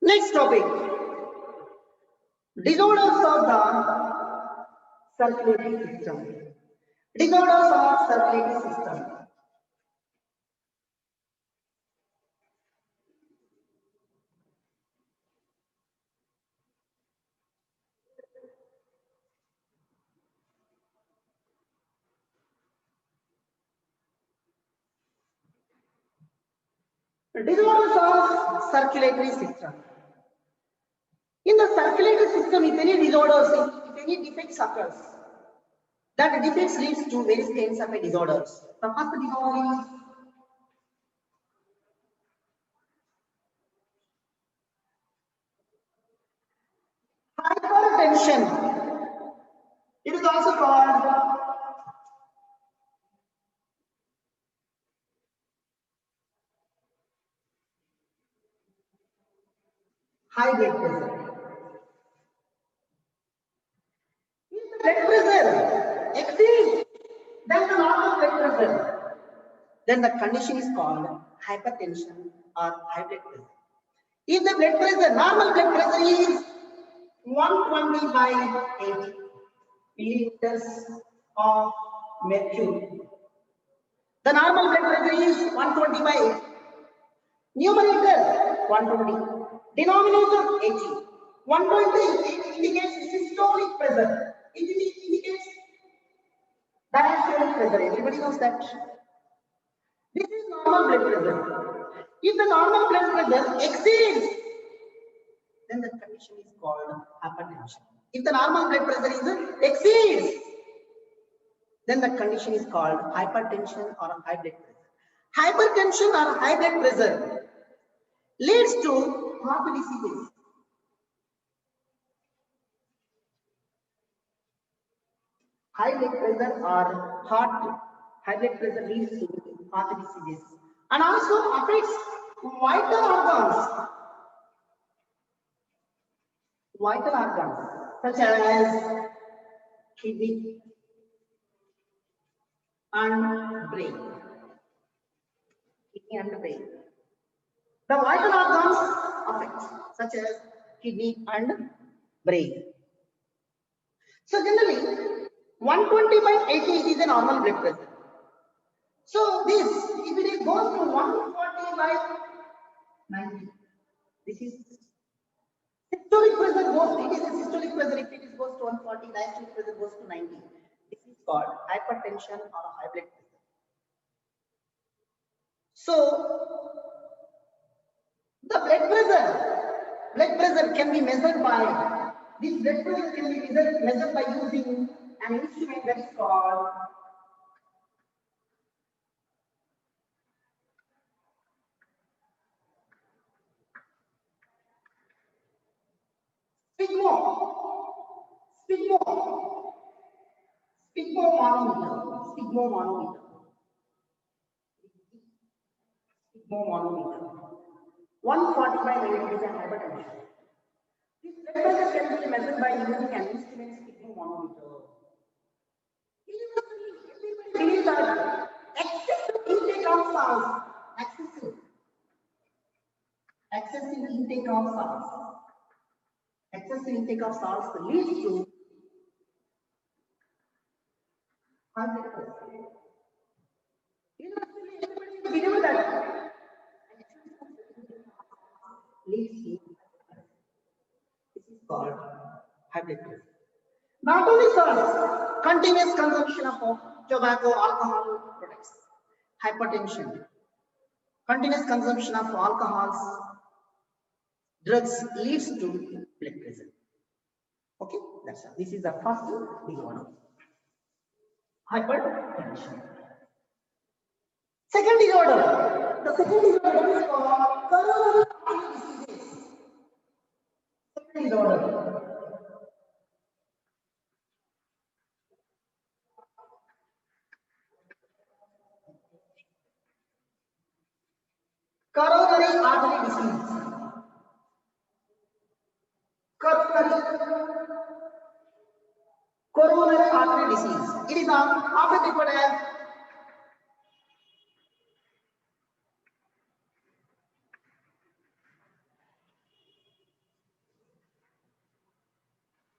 Next topic, disorders of the circulatory system. Disorders of circulatory system. Disorders of circulatory system. In the circulatory system, if any disorders, if any defects occurs, that defects leads to various kinds of disorders. The first disorder is hypertension. It is also called high blood pressure. If the blood pressure exceeds than the normal blood pressure, then the condition is called hypertension or high blood pressure. If the blood pressure, normal blood pressure is 120 by 80 milliliters of mercury, the normal blood pressure is 120 by 80. Numerator 120, denominator 80. 120 indicates systolic pressure. It indicates diastolic pressure. Everybody knows that. This is normal blood pressure. If the normal blood pressure exceeds, then the condition is called hypertension. If the normal blood pressure exceeds, then the condition is called hypertension or high blood pressure. Hypertension or high blood pressure leads to heart diseases. High blood pressure or high blood pressure leads to heart diseases and also affects vital organs such as kidney and brain. Kidney and brain. The vital organs affect such as kidney and brain. So generally 120 by 80 is a normal blood pressure. So this, if it goes to 140 by 90, this is systolic pressure goes, it is a systolic pressure. If it goes to 140, diastolic pressure goes to 90. This is called hypertension or high blood pressure. So the blood pressure can be measured by, this blood pressure can be measured by using an instrument that is called sphygmomanometer. 140 by 90 is a hypertension. This blood pressure can be measured by using an instrument sphygmomanometer. Everybody believes that excessive intake of salts, excessive intake of salts leads to high blood pressure. Everybody believes that leads to, this is called high blood pressure. Not only salts, continuous consumption of tobacco, alcohol products, hypertension, continuous consumption of alcohols, drugs leads to blood pressure. Okay, that's all. This is the first disorder, hypertension. Second disorder, the second disorder is called coronary artery disease. Second disorder. Coronary artery disease. Coronary artery disease. It is often referred as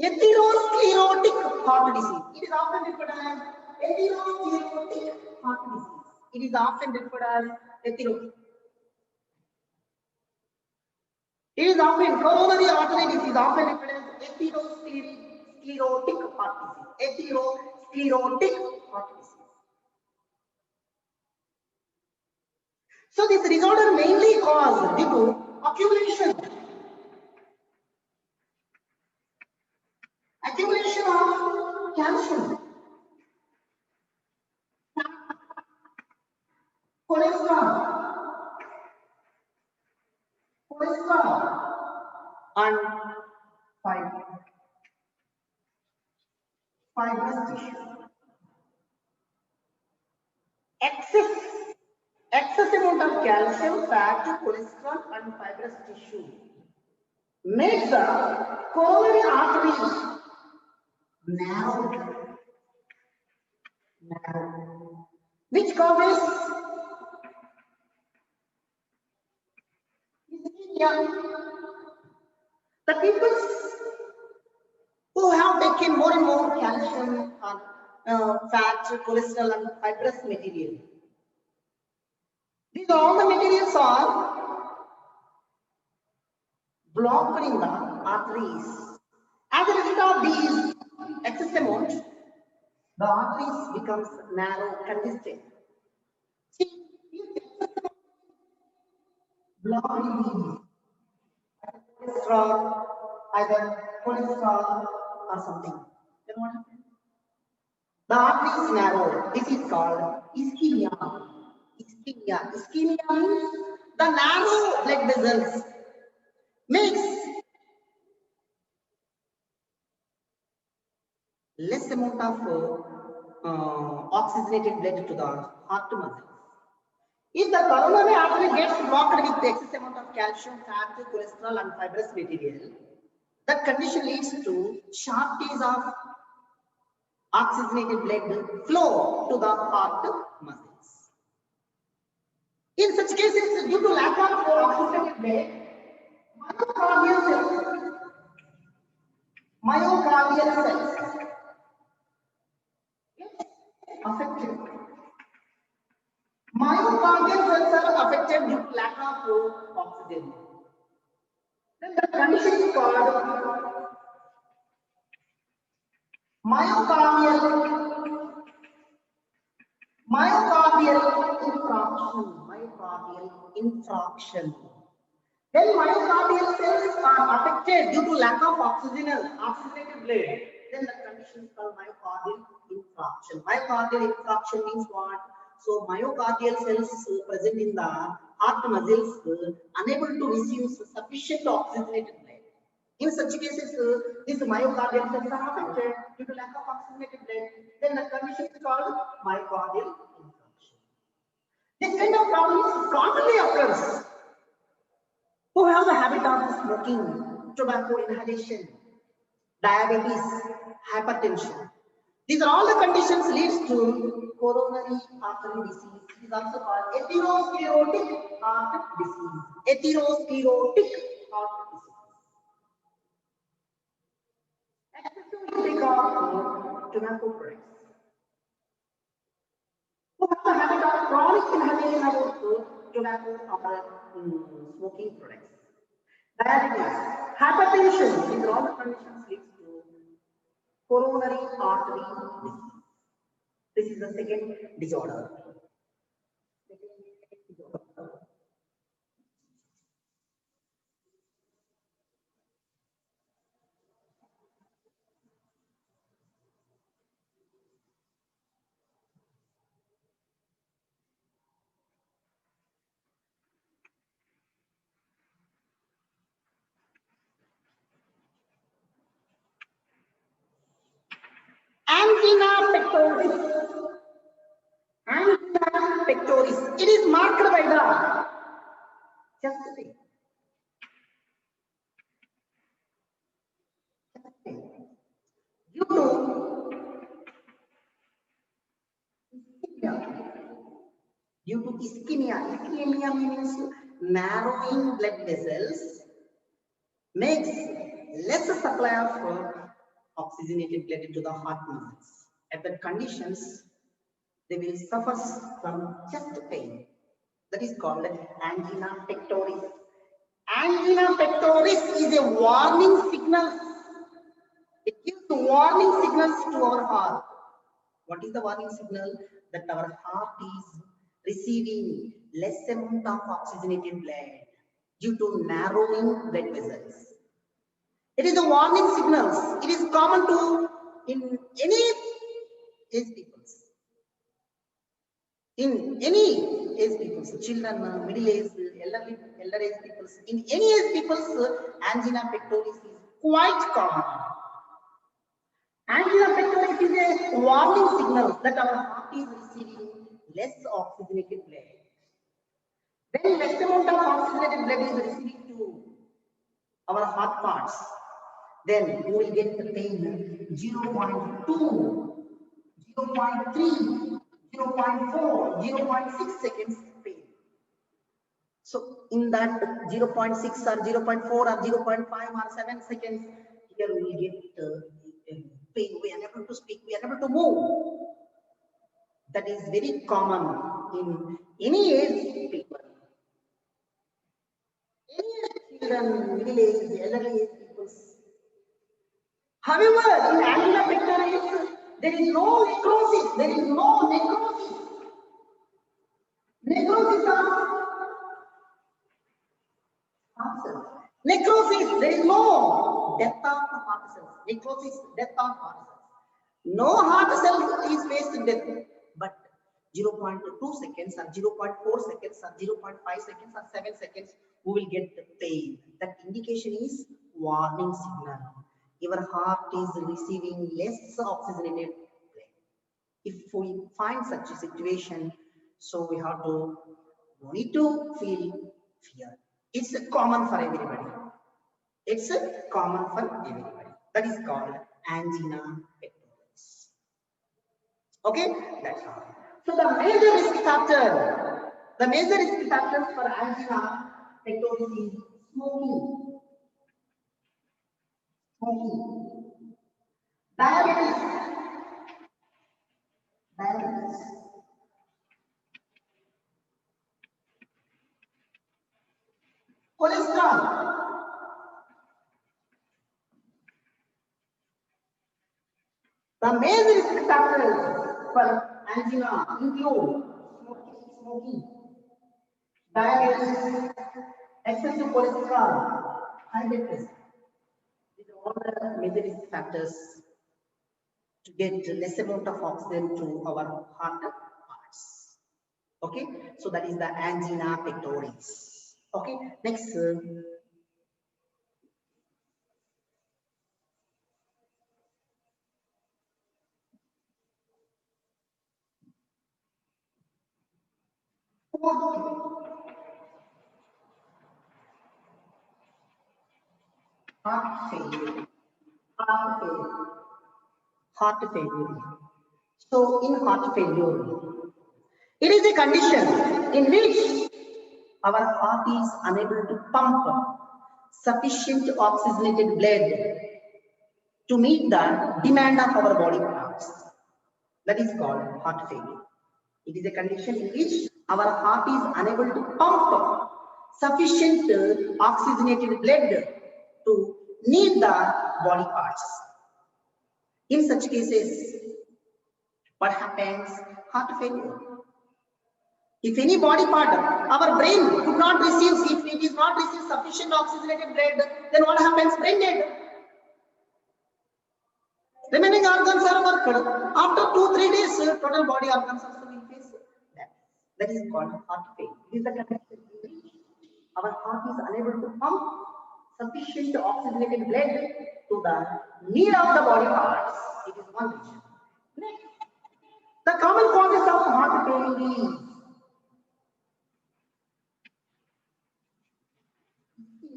Atherosclerotic heart disease. It is often referred as atherosclerotic heart disease. It is often referred as atherosclerotic. It is often coronary artery disease is often referred as atherosclerotic heart disease. Atherosclerotic heart disease. So this disorder mainly caused due to accumulation of calcium, cholesterol, and fibrous tissue. Excess amount of calcium, fat, cholesterol, and fibrous tissue makes the coronary arteries narrow, which causes ischemia. The people who have taken more and more calcium, fat, cholesterol, and fibrous material. These all the materials are blocked in the arteries. As a result of these excess amount, the arteries becomes narrow, congested. See, blocked in these cholesterol, either cholesterol or something. Then what happens? The artery is narrow. This is called ischemia. Ischemia means the narrow blood vessels makes less amount of oxygenated blood to the heart muscles. If the coronary artery gets blocked with excess amount of calcium, fat, cholesterol, and fibrous material, that condition leads to shortage of oxygenated blood flow to the heart muscles. In such cases, due to lack of oxygenated blood, myocardial cells affected. Myocardial cells are affected due to lack of oxygen. Then the condition is called myocardial infarction. When myocardial cells are affected due to lack of oxygenated blood, then the condition is called myocardial infarction. Myocardial infarction means what? So myocardial cells present in the heart muscles unable to receive sufficient oxygenated blood. In such cases, these myocardial cells are affected due to lack of oxygenated blood. Then the condition is called myocardial infarction. This kind of problem commonly occurs who have the habit of smoking, tobacco inhalation, diabetes, hypertension. These are all the conditions leads to coronary artery disease. It is also called atherosclerotic heart disease. Atherosclerotic heart disease. Excessive intake of tobacco products. Who have the habit of chronic inhalation of tobacco or smoking products. Diabetes, hypertension, these are all the conditions leads to coronary artery disease. This is the second disorder. Angina pectoris. Angina pectoris. It is marked by the chest pain. Due to ischemia. Ischemia means narrowing blood vessels makes less supply of oxygenated blood into the heart muscles. At that conditions, they will suffer from chest pain. That is called angina pectoris. Angina pectoris is a warning signal. It gives warning signals to our heart. What is the warning signal? That our heart is receiving less amount of oxygenated blood due to narrowing blood vessels. It is a warning signals. It is common to in any age peoples. In any age peoples, children, middle age, elder age peoples, in any age peoples, angina pectoris is quite common. Angina pectoris is a warning signal that our heart is receiving less oxygenated blood. When less amount of oxygenated blood is receiving to our heart parts, then we will get the pain 0.2, 0.3, 0.4, 0.6 seconds pain. So in that 0.6 or 0.4 or 0.5 or 7 seconds, here we will get pain. We are unable to speak, we are unable to move. That is very common in any age people. Any age children, middle age, elderly age people. However, in angina pectoris, there is no necrosis. There is no necrosis. Necrosis of heart cells. Necrosis, there is no death of heart cells. Necrosis, death of heart cells. No heart cell is faced death, but 0.2 seconds or 0.4 seconds or 0.5 seconds or 7 seconds, we will get the pain. That indication is warning signal. Your heart is receiving less oxygenated blood. If we find such a situation, so we have to need to feel fear. It's common for everybody. It's common for everybody. That is called angina pectoris. Okay, that's all. So the major risk factors for angina pectoris is smoking, diabetes, cholesterol. The major risk factors for angina include smoking, diabetes, excessive cholesterol, high blood pressure. These are all the major risk factors to get less amount of oxygen to our heart parts. Okay, so that is the angina pectoris. Okay, next. Heart failure. Heart failure. Heart failure. So in heart failure, it is a condition in which our heart is unable to pump sufficient oxygenated blood to meet the demand of our body parts. That is called heart failure. It is a condition in which our heart is unable to pump sufficient oxygenated blood to meet the body parts. In such cases, what happens? Heart failure. If any body part, our brain could not receive, if it is not receive sufficient oxygenated blood, then what happens? Brain dead. Remaining organs are worked. After 2-3 days, total body organs also will face that. That is called heart failure. It is the condition in which our heart is unable to pump sufficient oxygenated blood to the need of the body parts. It is one reason. Next, the common causes of heart failure is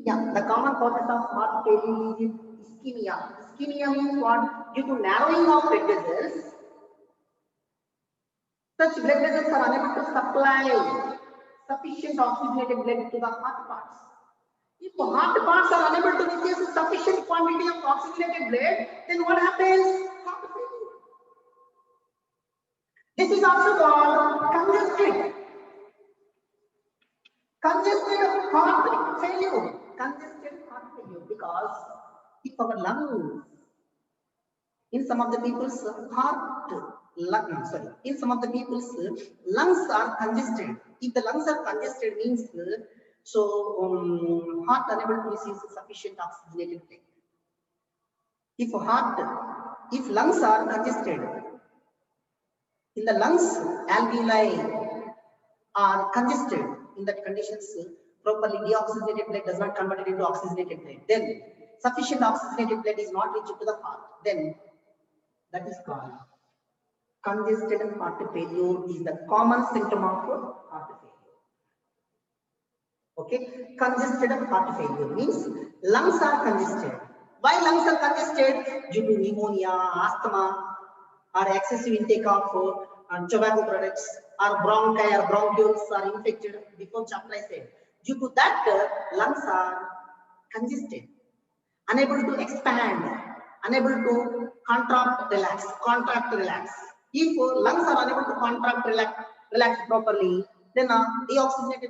the common causes of heart failure is ischemia. Ischemia means what? Due to narrowing of blood vessels, such blood vessels are unable to supply sufficient oxygenated blood to the heart parts. If heart parts are unable to receive sufficient quantity of oxygenated blood, then what happens? Heart failure. This is also called congested heart failure. Congested heart failure, because if our lungs, in some of the people's in some of the people's lungs are congested. If the lungs are congested, means heart unable to receive sufficient oxygenated blood. If lungs are congested, in the lungs alveoli are congested, in that conditions properly deoxygenated blood does not convert it into oxygenated blood. Then sufficient oxygenated blood is not reached to the heart. Then that is called congested heart failure. Is the common symptom of heart failure. Okay, congested heart failure means lungs are congested. Why lungs are congested? Due to pneumonia, asthma, or excessive intake of tobacco products, or bronchi or bronchioles are infected. Before chapter I said, due to that lungs are congested, unable to expand, unable to contract, relax. If lungs are unable to contract, relax properly, then deoxygenated